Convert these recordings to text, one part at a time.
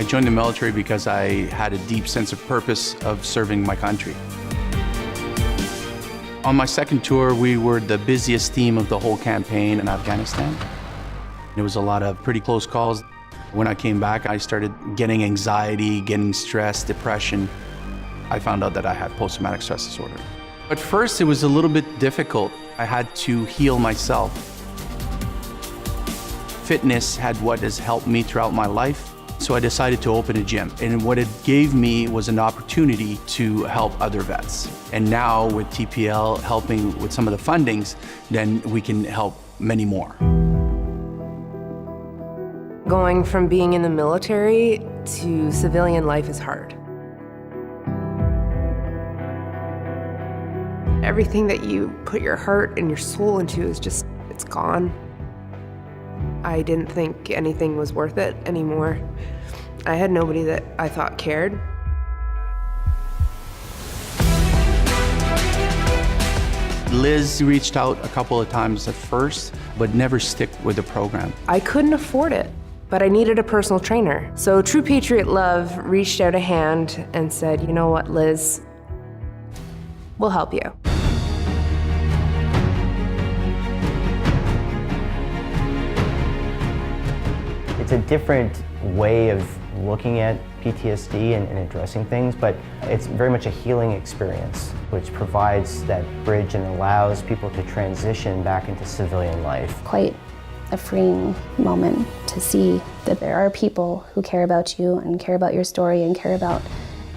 I joined the military because I had a deep sense of purpose of serving my country. On my second tour, we were the busiest team of the whole campaign in Afghanistan. There was a lot of pretty close calls. When I came back, I started getting anxiety, getting stress, depression. I found out that I had post-traumatic stress disorder. At first, it was a little bit difficult. I had to heal myself. Fitness had what has helped me throughout my life, so I decided to open a gym. And what it gave me was an opportunity to help other vets. And now with TPL helping with some of the fundings, then we can help many more. Going from being in the military to civilian life is hard. Everything that you put your heart and your soul into is just, it's gone. I didn't think anything was worth it anymore. I had nobody that I thought cared. Liz reached out a couple of times at first, but never stick with the program. I couldn't afford it, but I needed a personal trainer. So True Patriot Love reached out a hand and said, you know what, Liz, we'll help you. It's a different way of looking at PTSD and addressing things, but it's very much a healing experience, which provides that bridge and allows people to transition back into civilian life. Quite a freeing moment to see that there are people who care about you and care about your story and care about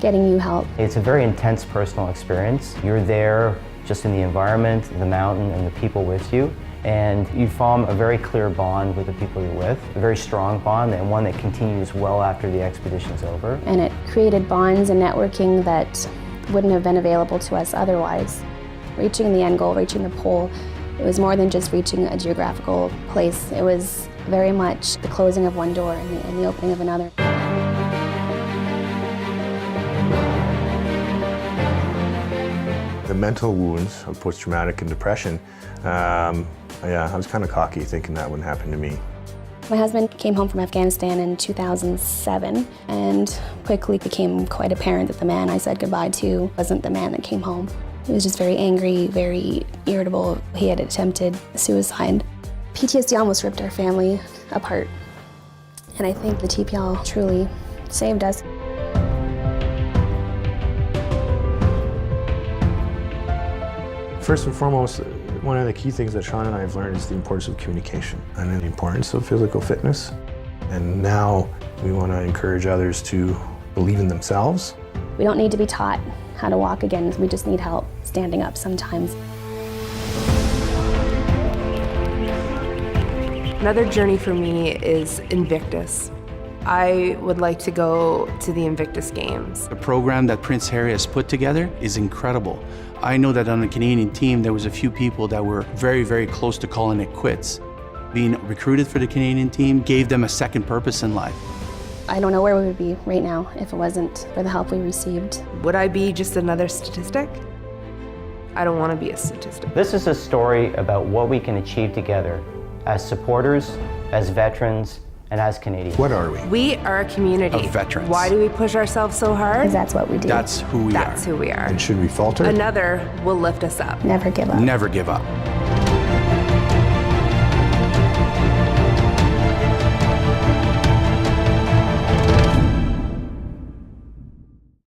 getting you help. It's a very intense personal experience. You're there just in the environment, the mountain, and the people with you. And you form a very clear bond with the people you're with, a very strong bond, and one that continues well after the expedition's over. And it created bonds and networking that wouldn't have been available to us otherwise. Reaching the end goal, reaching the pole, it was more than just reaching a geographical place. It was very much the closing of one door and the opening of another. The mental wounds of post-traumatic and depression, yeah, I was kind of cocky thinking that wouldn't happen to me. My husband came home from Afghanistan in 2007 and quickly became quite apparent that the man I said goodbye to wasn't the man that came home. He was just very angry, very irritable. He had attempted suicide. PTSD almost ripped our family apart. And I think the TPL truly saved us. First and foremost, one of the key things that Sean and I have learned is the importance of communication and the importance of physical fitness. And now we want to encourage others to believe in themselves. We don't need to be taught how to walk again. We just need help standing up sometimes. Another journey for me is Invictus. I would like to go to the Invictus Games. The program that Prince Harry has put together is incredible. I know that on the Canadian team, there was a few people that were very, very close to calling it quits. Being recruited for the Canadian team gave them a second purpose in life. I don't know where we would be right now if it wasn't for the help we received. Would I be just another statistic? I don't want to be a statistic. This is a story about what we can achieve together as supporters, as veterans, and as Canadians. What are we? We are a community Of veterans. Why do we push ourselves so hard? Because that's what we do. That's who we are. That's who we are. And should we falter? Another will lift us up. Never give up. Never give up.